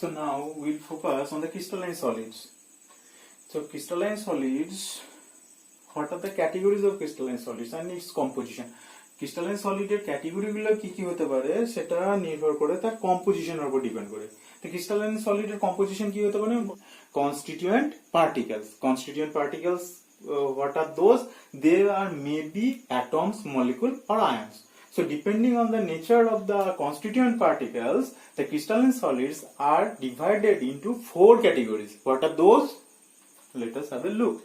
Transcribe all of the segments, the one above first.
So now we'll focus on the crystalline solids. So crystalline solids, what are the categories of crystalline solids and its composition? Crystalline সলিডের ক্যাটাগরিগুলো কি কি হতে পারে সেটা নির্ভর করে তার কম্পোজিশনের উপর ডিপেন্ড করে। তো ক্রিস্টালাইন সলিডের কম্পোজিশন কি হতে পারে? Constituent particles. Constituent particles what are those? They are maybe atoms, molecule or ions. So depending on the nature of the constituent particles, the crystalline solids are divided into 4 categories. What are those? Let us have a look.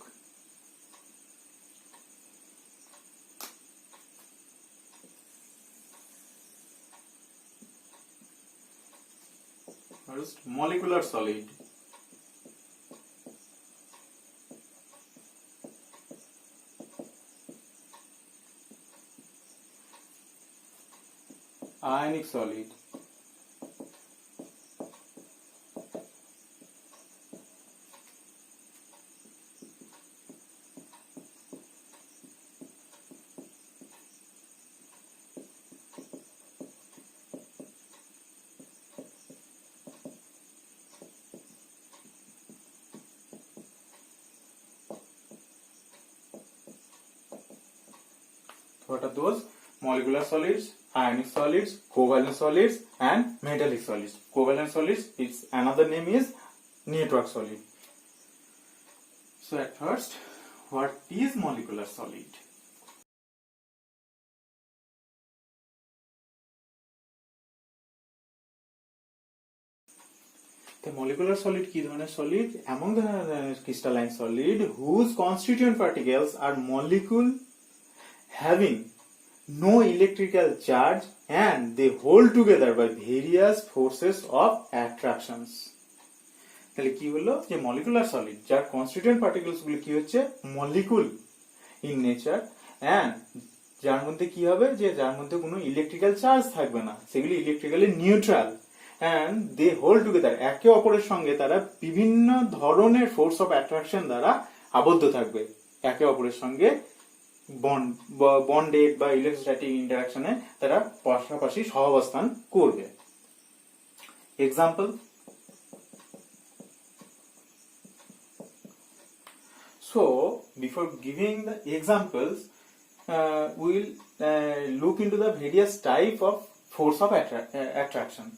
First, molecular solid. Ionic solid. What are those? Molecular solids, ionic solids, covalent solids and metallic solids. Covalent solids, its another name is network solid. So at first, what is molecular solid? The molecular solid কি ধরনের solid? Among the crystalline solid whose constituent particles are molecule having no electrical charge and they hold together by various forces of attractions. তাহলে কি হলো যে molecular solid যার constituent particles গুলো কি হচ্ছে মলিকুল ইন নেচার এন্ড যার মধ্যে কি হবে যে যার মধ্যে কোনো ইলেকট্রিক্যাল চার্জ থাকবে না, সেগুলি electrically neutral and they hold together, একে অপরের সঙ্গে তারা বিভিন্ন ধরনের ফোর্স অফ অ্যাট্রাকশন দ্বারা আবদ্ধ থাকবে, একে অপরের সঙ্গে বন্ডেড বা ইলেকট্রোস্ট্যাটিক ইন্টারঅ্যাকশনে তারা পাশাপাশি সহাবস্থান করবে। Example, so before giving the examples we'll look into the various type of force of attraction.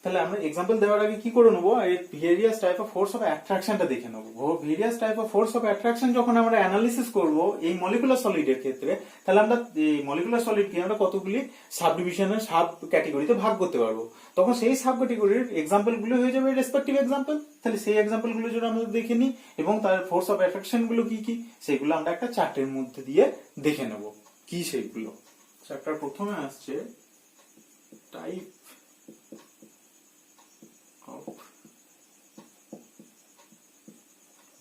তাহলে আমরা এক্সাম্পল দেওয়ার আগে কি করে নেবো, এই various type of force of অ্যাট্রাকশনটা দেখে নেবো। Various type of force of attraction যখন আমরা অ্যানালিসিস করব এই মলিকুলার সলিডের ক্ষেত্রে, তাহলে আমরা এই মলিকুলার সলিডকে আমরা কতগুলি সাব ডিভিশনের সাব ক্যাটাগরিতে ভাগ করতে পারবো। তখন সেই সাব ক্যাটাগরির এক্সাম্পল গুলো হয়ে যাবে রেসপেক্টিভ এক্সাম্পল। তাহলে সেই এক্সাম্পল গুলো যদি আমরা দেখে নিই এবং তার ফোর্স অফ অ্যাট্রাকশন গুলো কি কি সেগুলো আমরা একটা চার্টের মধ্যে দিয়ে দেখে নেব কি সেইগুলো। চ্যাপ্টার প্রথমে আসছে type of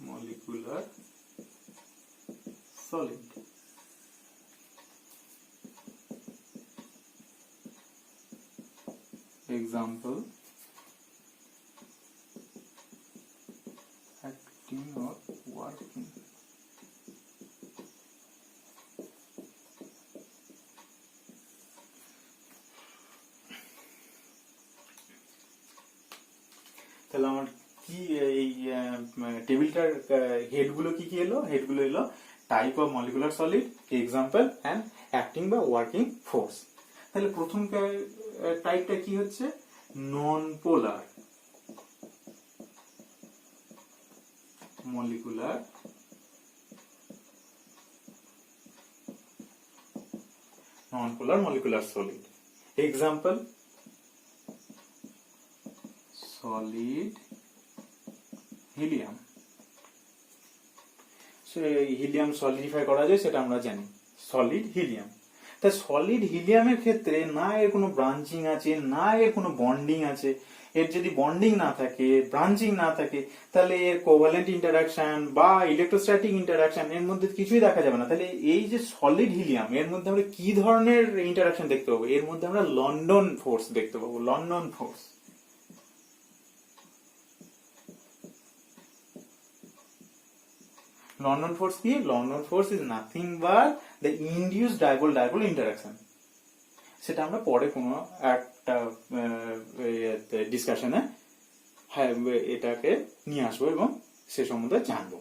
molecular solid. Example, acting or working. তাহলে আমার কি এই টেবিলটার হেডগুলো কি কি এলো? হেডগুলো এলো type of molecular solid, example and acting বা ওয়ার্কিং ফোর্স। তাহলে প্রথম টাইপটা কি হচ্ছে? Non polar molecular solid. Example, solid helium. So helium solidify করা যায় সেটা আমরা জানি, সলিড হিলিয়াম। তা সলিড হিলিয়ামের ক্ষেত্রে না এর কোনো ব্রাঞ্চিং আছে না এর কোনো বন্ডিং আছে। এর যদি বন্ডিং না থাকে, ব্রাঞ্চিং না থাকে, তাহলে এর কোভালেন্ট ইন্টারঅ্যাকশন বা ইলেকট্রোস্ট্যাটিক ইন্টারঅ্যাকশন এর মধ্যে কিছুই দেখা যাবে না। তাহলে এই যে সলিড হিলিয়াম এর মধ্যে আমরা কি ধরনের ইন্টারঅ্যাকশন দেখতে পাবো? এর মধ্যে আমরা লন্ডন ফোর্স দেখতে পাবো, লন্ডন ফোর্স। London force কি? London force is nothing but the induced dipole-dipole interaction. সেটা আমরা পরে কোনো একটা ডিসকাশনে এটাকে নিয়ে আসবো এবং সে সম্বন্ধে জানবো।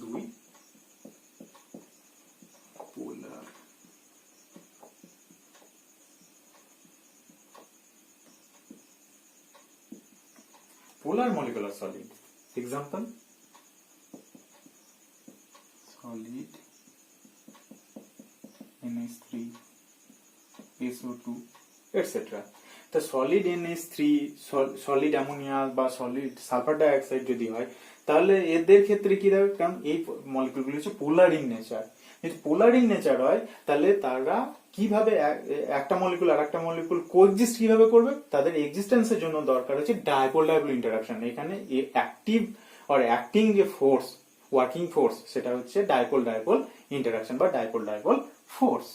2 পোলার molecular solid. Example: solid NH3 SO2 etc. তো সলিড NH3, সলিড অ্যামোনিয়া বা সলিড সালফার ডাইঅক্সাইড যদি হয় তাহলে এদের ক্ষেত্রে কি হবে, কারণ এই মলিকিউলগুলো হচ্ছে পোলার ইন নেচার। যদি পোলার ইন নেচার হয় তাহলে তারা কিভাবে একটা মলিকুল আর একটা মলিকুল কোএক্সিস্ট কিভাবে করবে, তাদের এক্সিস্টেন্সের জন্য দরকার হচ্ছে ডাইপোল ডাইপোল ইন্টারাকশন। এখানে অ্যাক্টিভ অর অ্যাক্টিং যে ফোর্স, ওয়ার্কিং ফোর্স, সেটা হচ্ছে ডাইপোল ডাইপোল ইন্টারাকশন বা dipole dipole force.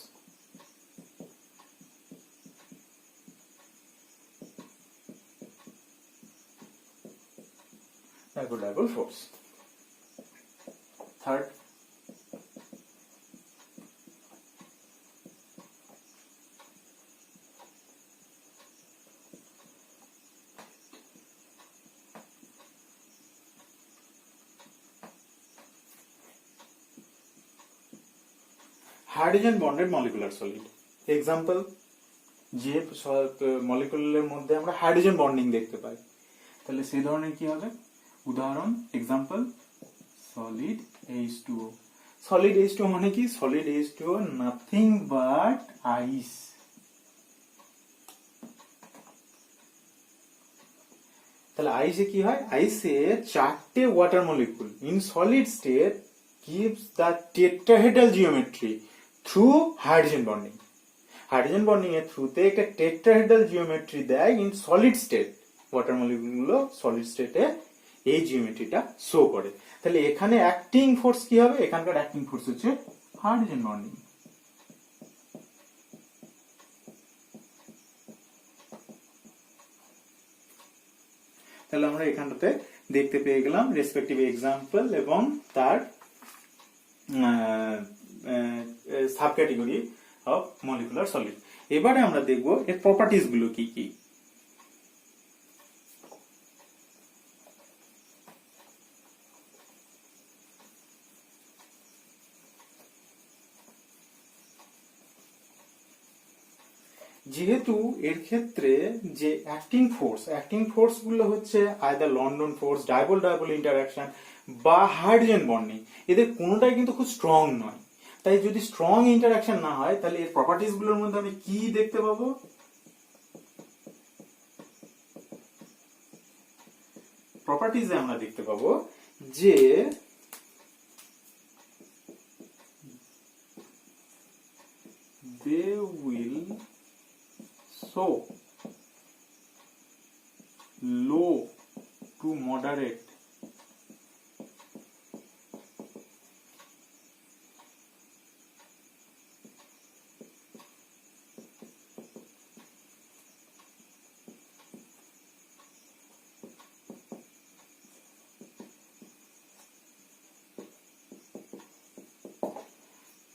Dipole force. Third, hydrogen bonded molecular solid. Example: যে মলিকুলের মধ্যে আমরা হাইড্রোজেন বন্ডিং দেখতে পাই তাহলে সেই ধরনের কি হবে, উদাহরণ example solid H2O। Solid H2O মানে কি, সলিড H2O নাথিং বাট আইস। তাহলে আইসে কি হয়, আইসে 4টে water molecule in solid state gives the tetrahedral geometry through hydrogen bonding. Hydrogen bonding এর থ্রুতে একটা টেট্রাহেড্রাল জিওমেট্রি দেয় in solid state. Water molecule গুলো সলিড স্টেটে এই জিওমেট্রিটা শো করে। তাহলে এখানে অ্যাক্টিং ফোর্স কি হবে, এখানকার অ্যাক্টিং ফোর্স হচ্ছে হাইড্রোজেন বন্ডিং। তাহলে আমরা এখানটাতে দেখতে পেয়ে গেলাম রেসপেক্টিভ এক্সাম্পল এবং তার sub category of molecular solid. এবারে আমরা দেখব এর প্রপার্টিজ গুলো কি কি। যেহেতু এর ক্ষেত্রে যে অ্যাক্টিং ফোর্স গুলো হচ্ছে either London force, dipole dipole interaction বা হাইড্রোজেন বন্ডিং, এদের কোনোটাই কিন্তু খুব স্ট্রং নয়। তাই যদি স্ট্রং ইন্টারঅ্যাকশন না হয় তাহলে এর প্রপার্টিজ গুলোর মধ্যে আমি কি দেখতে পাবো, প্রপার্টিজে আমরা দেখতে পাবো যে they will show low to moderate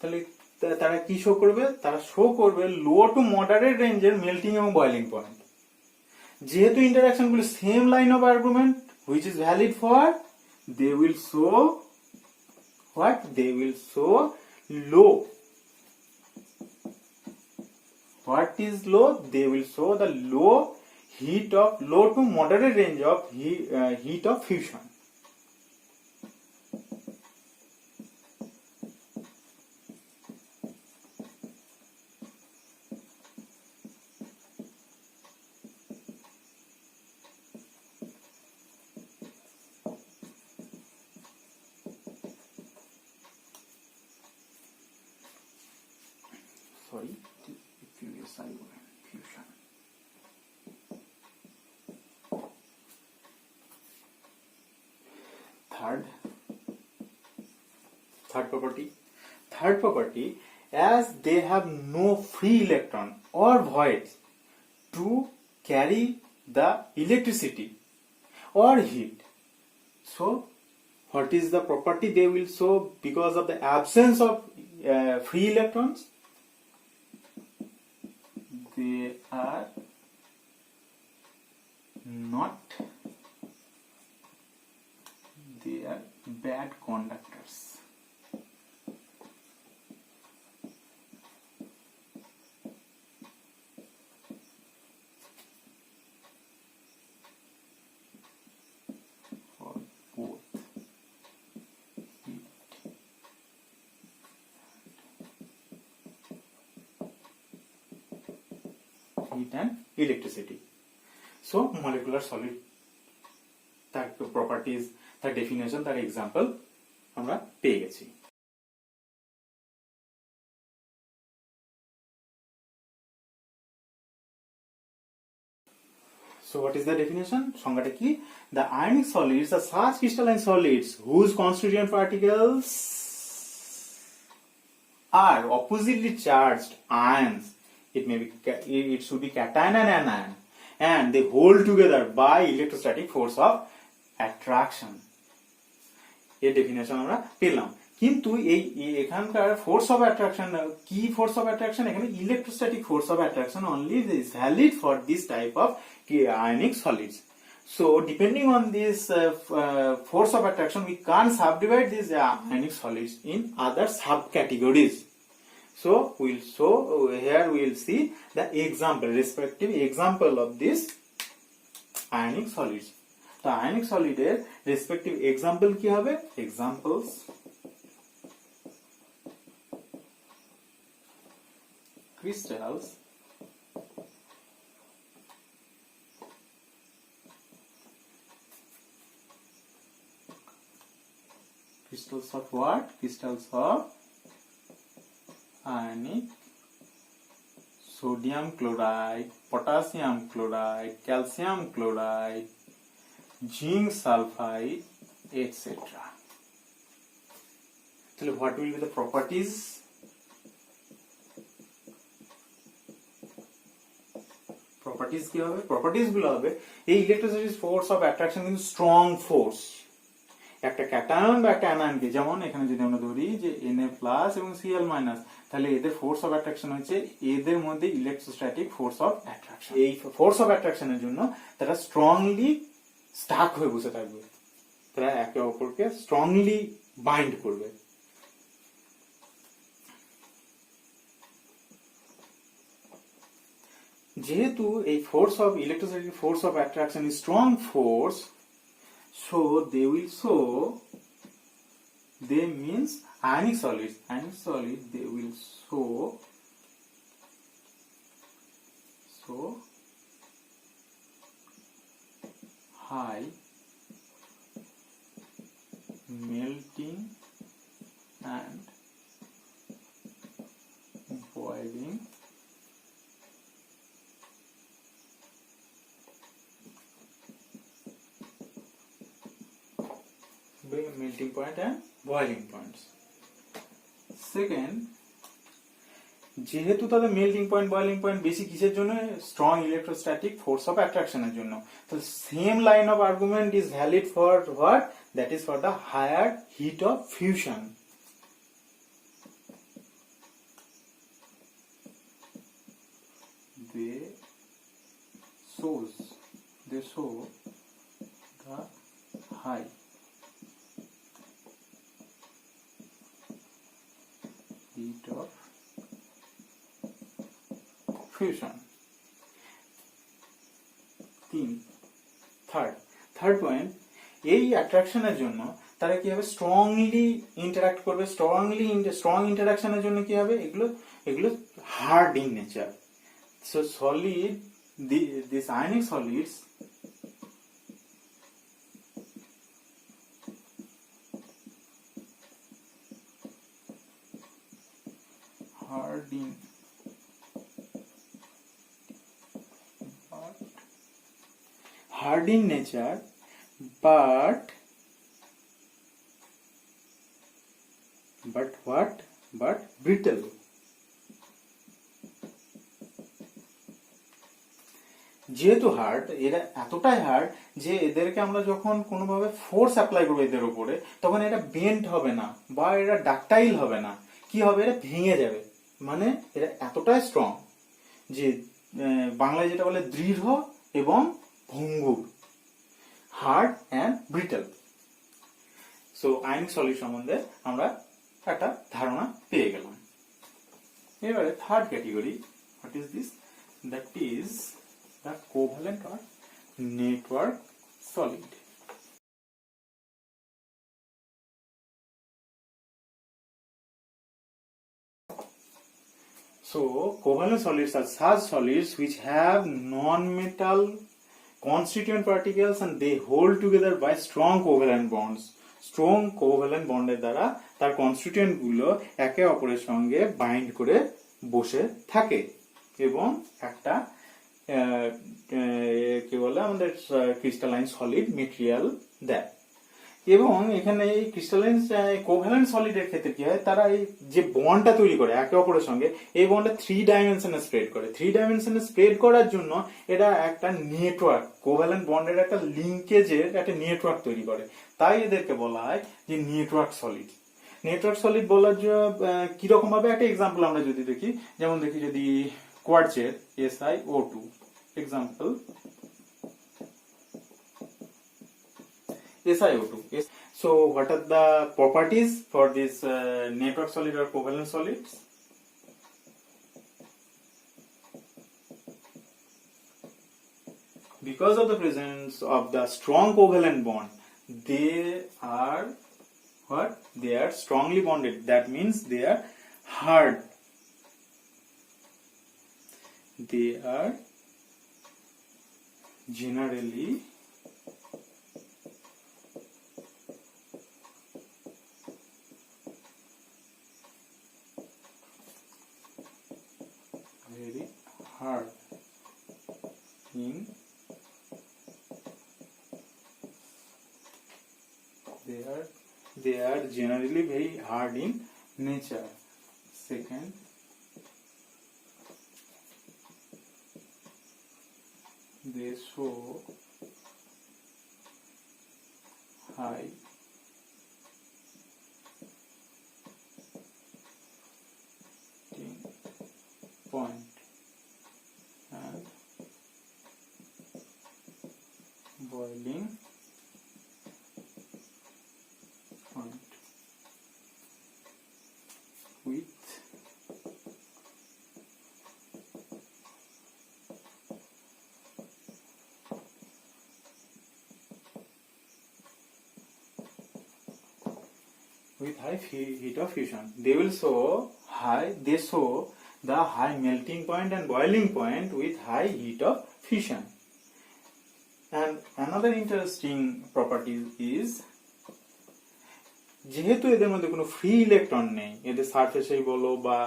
তাহলে তারা কি শো করবে, তারা শো করবে লো টু মডারেট রেঞ্জের মেল্টিং এবং বয়লিং পয়েন্ট। যেহেতু ইন্টারঅ্যাকশন গুলো same line of argument which is valid for, they will show what, they will show low. What is low? They will show the low to moderate range of heat of fusion. Sorry, fusion. Third property, as they have no free electron or voids to carry the electricity or heat. So, what is the property they will show because of the absence of free electrons? They are not they are bad conductors. For both heat and electricity. So molecular solid তার properties, তার definition, তার example আমরা পেয়ে গেছি। So what is the definition? সংজ্ঞাটা কি? The ionic solids are such crystalline solids whose constituent particles are oppositely charged ions. It should be cation and anion, and they hold together by electrostatic force of attraction. এই definition আমরা পেলাম। কিন্তু এই এখানকার force of attraction কি? Force of attraction এখানে electrostatic force of attraction only is valid for this type of ionic solids. So depending on this force of attraction, we can't subdivide these ionic solids in other subcategories. So here we will see the respective example of this ionic solids. The ionic solid এর respective example কি হবে? Examples crystals of what? Crystals of ionic sodium chloride, potassium chloride, calcium chloride, zinc sulfide, etc. So what will be the properties? Properties কি হবে? Properties গুলো হবে এই electrostatic force of attraction কিন্তু strong force. একটা cation বা একটা অ্যানায়নকে, যেমন এখানে যদি আমরা ধরি যে Na+ এবং Cl-, তাহলে এদের ফোর্স অফ অ্যাট্রাকশন হচ্ছে এদের মধ্যে ইলেকট্রোস্ট্যাটিক ফোর্স অফ অ্যাট্রাকশন। এই ফোর্স অফ অ্যাট্রাকশনের জন্য তারা স্ট্রংলি স্টাক হয়ে বসে থাকবে, তারা একে অপরকে স্ট্রংলি বাইন্ড করবে। যেহেতু এই force of electrostatic force of attraction is strong force, so they means ionic solids they will show high melting and boiling melting point and boiling points. Second, যেহেতু তাদের মেল্টিং পয়েন্ট, বয়লিং পয়েন্ট বেশি কিসের জন্য? Strong electrostatic force of অ্যাট্রাকশনের জন্য। তো same line of argument is valid for what? That is for the higher heat of fusion. They show the high heat of fusion. Third point, এই অ্যাট্রাকশনের জন্য তারা কি হবে? স্ট্রংলি ইন্টারঅ্যাক্ট করবে। Strong ইন্টারঅ্যাকশনের জন্য কি হবে? এগুলো hard in nature. So solid, this ionic solids hard in nature but what? But brittle. যেহেতু হার্ড, এরা এতটাই হার্ড যে এদেরকে আমরা যখন কোনোভাবে ফোর্স অ্যাপ্লাই করবো এদের উপরে, তখন এটা বেন্ড হবে না বা এরা ডাকটাইল হবে না। কি হবে? এটা ভেঙে যাবে। মানে এরা এতটাই স্ট্রং যে বাংলায় যেটা বলে দৃঢ় এবং ভঙ্গুর, hard and brittle. So ionic solid সম্বন্ধে আমরা একটা ধারণা পেয়ে গেলাম। এবারে third category, what is this? That is the covalent or network solid. So, covalent solids are such solids which have non-metal constituent particles and they hold together by strong covalent bonds. Strong covalent বন্ডের দ্বারা তার constituent গুলো একে অপরের সঙ্গে bind করে বসে থাকে এবং একটা কি বলে আমাদের ক্রিস্টালাইন সলিড মেটেরিয়াল দেয়। এবং এখানে এই ক্রিস্টালাইন কোভ্যালেন্ট সলিডের ক্ষেত্রে কি হয়, তারা এই যে বন্ডটা তৈরি করে একে অপরের সঙ্গে, এই বন্ডটা 3 ডাইমেনশনে স্প্রেড করে। 3 ডাইমেনশনে স্প্রেড করার জন্য এটা একটা নেটওয়ার্ক, কোভ্যালেন্ট বন্ডের একটা লিঙ্কেজের একটা নেটওয়ার্ক তৈরি করে। তাই এদেরকে বলা হয় যে নেটওয়ার্ক সলিড। নেটওয়ার্ক সলিড বলার কিরকম ভাবে একটা এক্সাম্পল আমরা যদি দেখি, যেমন দেখি যদি কোয়ার্টজের SiO2 example, SiO2. So, what are the properties for this network solid or covalent solids? Because of the presence of the strong covalent bond, they are what? They are strongly bonded. That means they are hard. They are generally very hard in they are generally very hard in nature. Second, they show high point and boiling point with high heat of fusion. They will show the high melting point and boiling point with high heat of fusion. And another interesting property is, যেহেতু এদের মধ্যে কোনো free electron নেই, এদের সারফেসেই বলো বা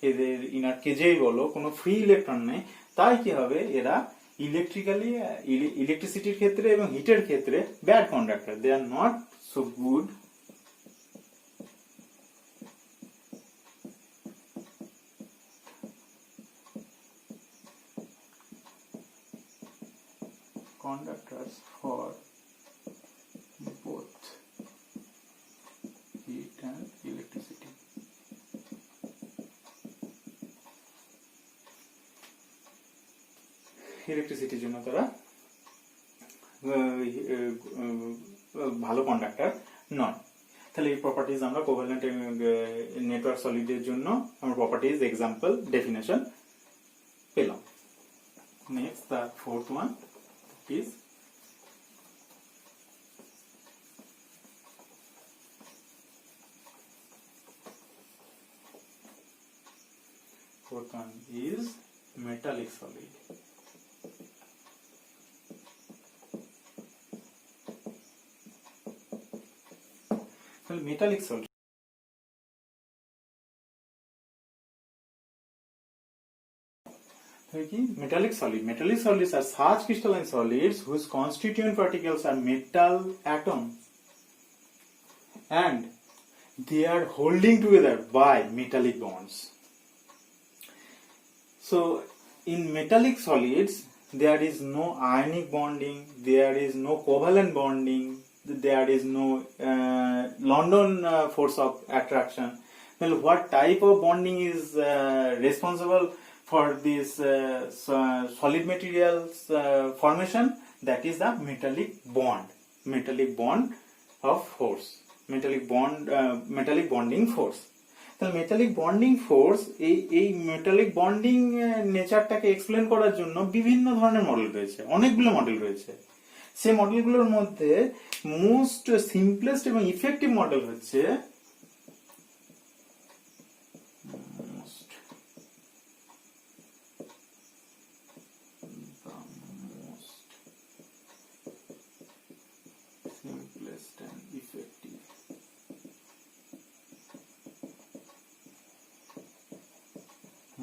এদের inner কেজেই বলো কোনো ফ্রি ইলেকট্রন নেই, তাই কি হবে, এরা ইলেকট্রিসিটির ক্ষেত্রে এবং হিটের ক্ষেত্রে bad conductor. They are not so good conductors for both heat and electricity. ইলেকট্রিসিটির জন্য তারা ভালো কন্ডাক্টর নয়। তাহলে এই প্রপার্টিজ আমরা কোভ্যালেন্ট নেটওয়ার্ক সলিডের জন্য আমরা প্রপার্টিজ এক্সাম্পল ডেফিনেশন পেলাম। Next the fourth one is fourth one is metallic solid. So metallic solid metallic solids are such crystalline solids whose constituent particles are metal atoms and they are holding together by metallic bonds. So in metallic solids there is no ionic bonding, there is no covalent bonding, there is no London force of attraction. Well, what type of bonding is responsible for this solid materials formation? that is the metallic bond of force, metallic bonding force. তাহলে metallic bonding force, এই metallic bonding নেচারটাকে explain করার জন্য বিভিন্ন ধরনের model রয়েছে, অনেকগুলো model রয়েছে। সেই মডেলগুলোর মধ্যে মোস্ট সিম্পলেস্ট এবং ইফেক্টিভ মডেল হচ্ছে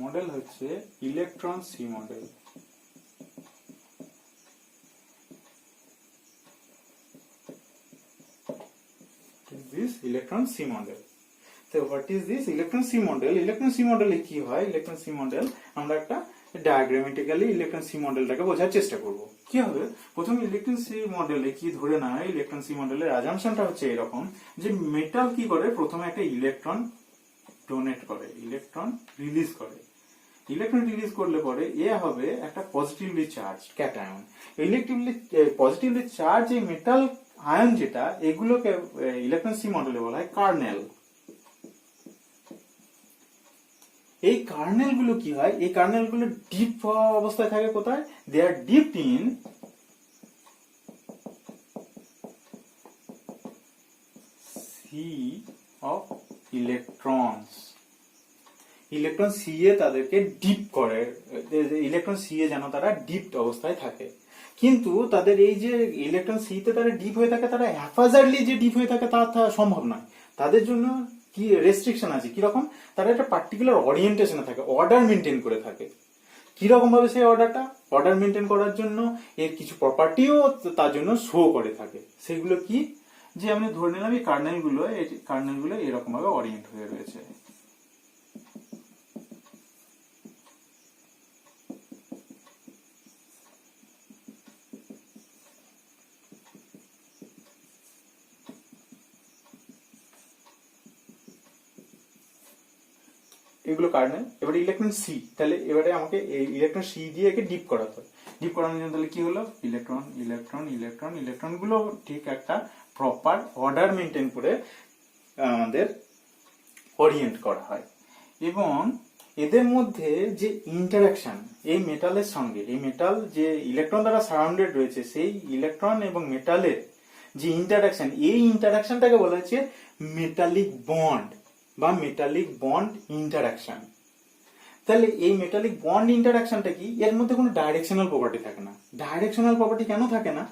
মডেল হচ্ছে electron C model. This electron C model. So what is this electron C model? Electron C model এ কি হয়? Electron C model আমরা একটা ডায়াগ্রামেটিক্যালি ইলেকট্রন সি মডেলটাকে বোঝার চেষ্টা করব। কি হবে? প্রথমে ইলেকট্রন সি মডেলে কি ধরে নেয়, ইলেকট্রন সি মডেলের অ্যাজাম্পশনটা হচ্ছে এরকম যে মেটাল কি করে, প্রথমে একটা ইলেকট্রন ডোনেট করে, ইলেকট্রন রিলিজ করে। ইলেকট্রন রিলিজ করলে পরে এ হবে একটা positively charge cation. Positively charge এই মেটাল আয়ন যেটা, এগুলোকে ইলেকট্রন সি মডেলে বলা হয় কার্নেল। এই কার্নেল গুলো কি হয়, এই কার্নেল গুলো ডিপ অবস্থায় থাকে কোথায়, they are dipped in sea of electrons. Electron sea এ তাদেরকে ডিপ করে, ইলেকট্রন সি এ যেন তারা ডিপড অবস্থায় থাকে। কিন্তু তাদের এই যে ইলেকট্রন সি তে তারা ডিপ হয়ে থাকে, তারা হ্যাফাজার্ডলি যে ডিপ হয়ে থাকে তা সম্ভব নয়। তাদের জন্য কি রেস্ট্রিকশন আছে, কিরকম, তারা একটা পার্টিকুলার ওরিয়েন্টেশনে থাকে, অর্ডার মেনটেন করে থাকে। কিরকম ভাবে সেই অর্ডার মেনটেন করার জন্য এর কিছু প্রপার্টিও তার জন্য শো করে থাকে। সেগুলো কি, যে আমি ধরে নিলাম এই কার্নেলগুলো এরকম ভাবে ওরিয়েন্ট হয়ে রয়েছে। এগুলো কার্নেল। এবারে ইলেকট্রন সি, তাহলে এবারে আমাকে এই ইলেকট্রন সি দিয়ে একে ডিপ করাতে হয়। ডিপ করানোর জন্য তাহলে কি হলো, ইলেকট্রন গুলো ঠিক একটা প্রপার অর্ডার মেনটেন করে আমাদের ওরিয়েন্ট করা হয়। এবং এদের মধ্যে যে ইন্টারাকশন এই মেটালের সঙ্গে, এই মেটাল যে ইলেকট্রন দ্বারা সারাউন্ডেড রয়েছে, সেই ইলেকট্রন এবং মেটালের যে ইন্টারাকশন, এই ইন্টারাকশনটাকে বলা হচ্ছে মেটালিক বন্ড বা মেটালিক বন্ড ইন্টারাকশন। তাহলে এই মেটালিক বন্ড ইন্টারাকশনটা কি, এর মধ্যে কোনো ডাইরেকশনাল প্রপার্টি থাকে না। ডাইরেকশনাল প্রপার্টি কেন থাকে না,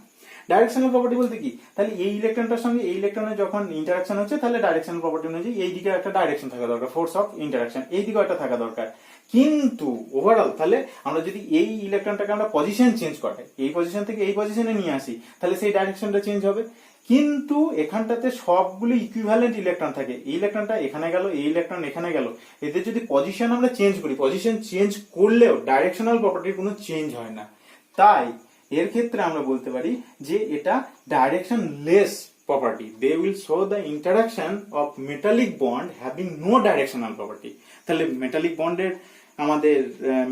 ডাইরেকশনাল প্রপার্টি বলতে কি, তাহলে এই ইলেকট্রনটার সঙ্গে এই ইলেকট্রনের যখন ইন্টারাকশন হচ্ছে, তাহলে ডাইরেকশনাল প্রপার্টি অনুযায়ী এই দিকে একটা ডাইরেকশন থাকা দরকার, ফোর্স অফ ইন্টারাকশন এই দিকেও একটা থাকা দরকার। কিন্তু ওভারঅল তাহলে আমরা যদি এই ইলেকট্রনটাকে আমরা পজিশন চেঞ্জ করাই, এই পজিশন থেকে এই পজিশনে নিয়ে আসি, তাহলে সেই ডাইরেকশনটা চেঞ্জ হবে। কিন্তু এখানটাতে সবগুলো ইকুইভ্যালেন্ট ইলেকট্রন থাকে, এই ইলেকট্রনটা এখানে গেল, এই ইলেকট্রন এখানে গেল, এদের যদি পজিশন আমরা চেঞ্জ করি, পজিশন চেঞ্জ করলেও ডাইরেকশনাল প্রপার্টির কোনো চেঞ্জ হয় না। তাই এর ক্ষেত্রে আমরা বলতে পারি যে এটা direction less property. They will show the interaction of metallic bond having no directional property. তাহলে মেটালিক বন্ডের আমাদের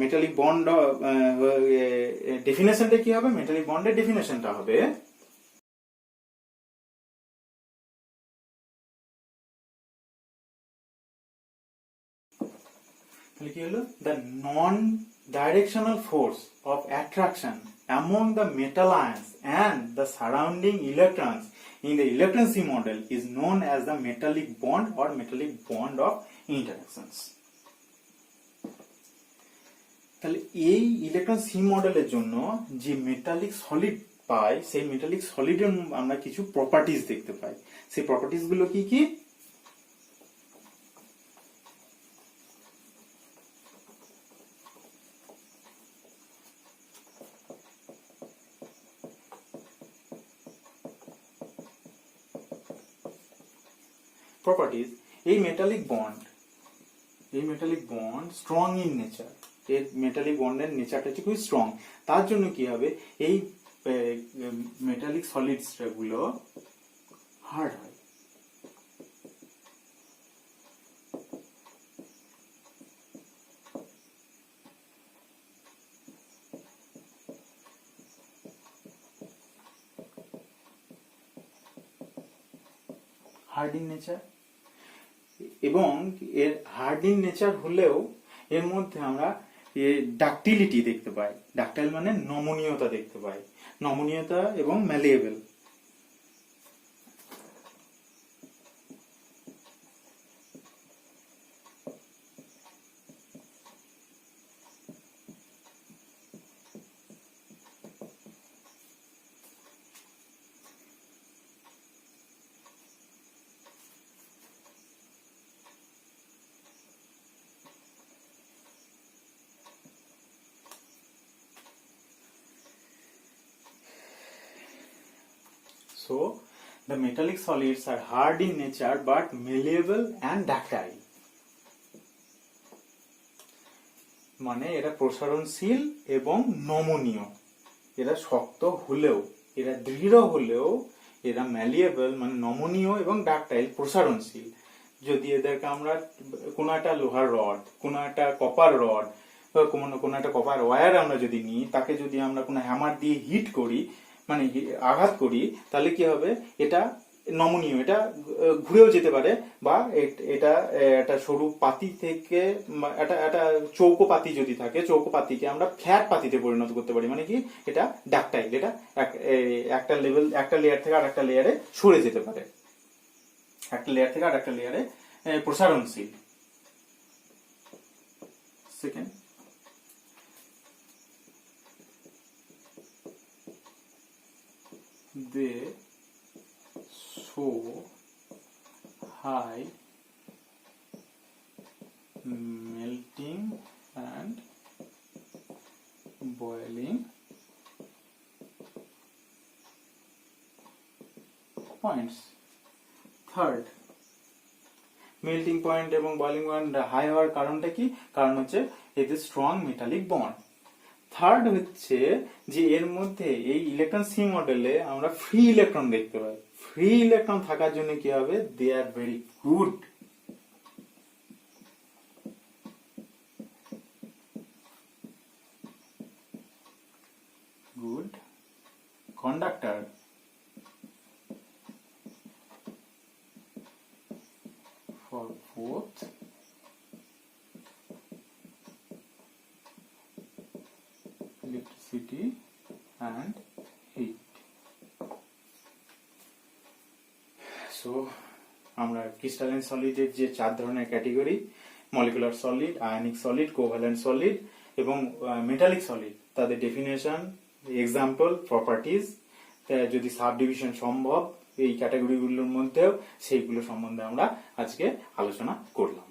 মেটালিক বন্ড ডেফিনেশনটা কি হবে, মেটালিক বন্ডের ডেফিনেশনটা হবে তাহলে কি হলো, the non-directional force of attraction among the metal ions and the surrounding electrons in the electron C model is known as the metallic bond or metallic bond of interactions. তাহলে এই electron C মডেলের জন্য যে metallic solid পাই, সেই metallic সলিডের আমরা কিছু properties দেখতে পাই। সেই প্রপার্টিজ গুলো কি কি, প্রপার্টিজ, এই metallic bond strong in nature, এর মেটালিক বন্ডের নেচারটা হচ্ছে খুবই স্ট্রং। তার জন্য কি হবে, এই মেটালিক সলিডস গুলো হার্ড হয়। হার্ড ইন নেচার, এবং এর হার্ড ইন নেচার হলেও এর মধ্যে আমরা ডাকটিলিটি দেখতে পাই। ডাকটাইল মানে নমনীয়তা দেখতে পাই, নমনীয়তা এবং ম্যালিয়েবল। So, the metallic solids are hard in nature but malleable and ductile. মানে এরা প্রসারণশীল এবং নমনীয়। এরা শক্ত হলেও, এরা দৃঢ় হলেও, এরা ম্যালিয়েবল মানে নমনীয় এবং ডাকটাইল প্রসারণশীল। যদি এদেরকে আমরা কোনো একটা লোহার রড, কোনো একটা কপার রড, কোনো একটা কপার ওয়্যার আমরা যদি নিই, তাকে যদি আমরা কোনো হ্যামার দিয়ে হিট করি, মানে আঘাত করি, তাহলে কি হবে, এটা নমনীয়, এটা ঘুরেও যেতে পারে, বা এটা একটা সরু পাতি থেকে একটা চৌকো পাতি যদি থাকে, চৌকো পাতিকে আমরা ফ্ল্যাট পাতিতে পরিণত করতে পারি, মানে কি এটা ডাকটাইল, এটা একটা লেয়ার থেকে আর একটা লেয়ারে সরে যেতে পারে, একটা লেয়ার থেকে আর একটা লেয়ারে প্রসারণশীল। Second, they show high melting and boiling points. Third, melting point এবং বয়লিং পয়েন্ট হাই হওয়ার কারণটা কি? কারণ হচ্ছে এতে স্ট্রং মেটালিক বন্ড। থার্ড হচ্ছে যে এর মধ্যে এই ইলেকট্রন সি মডেলে আমরা ফ্রি ইলেকট্রন দেখতে পাই। ফ্রি ইলেকট্রন থাকার জন্য কি হবে, they are very good conductor for both electricity and heat. So আমরা ক্রিস্টালাইন সলিডের যে 4 ধরনের category, molecular solid, ionic solid, covalent solid এবং মেটালিক সলিড, তাদের ডেফিনেশন, এক্সাম্পল, প্রপার্টিজ, যদি সাব ডিভিশন সম্ভব এই ক্যাটাগরিগুলোর মধ্যেও, সেইগুলো সম্বন্ধে আমরা আজকে আলোচনা করলাম।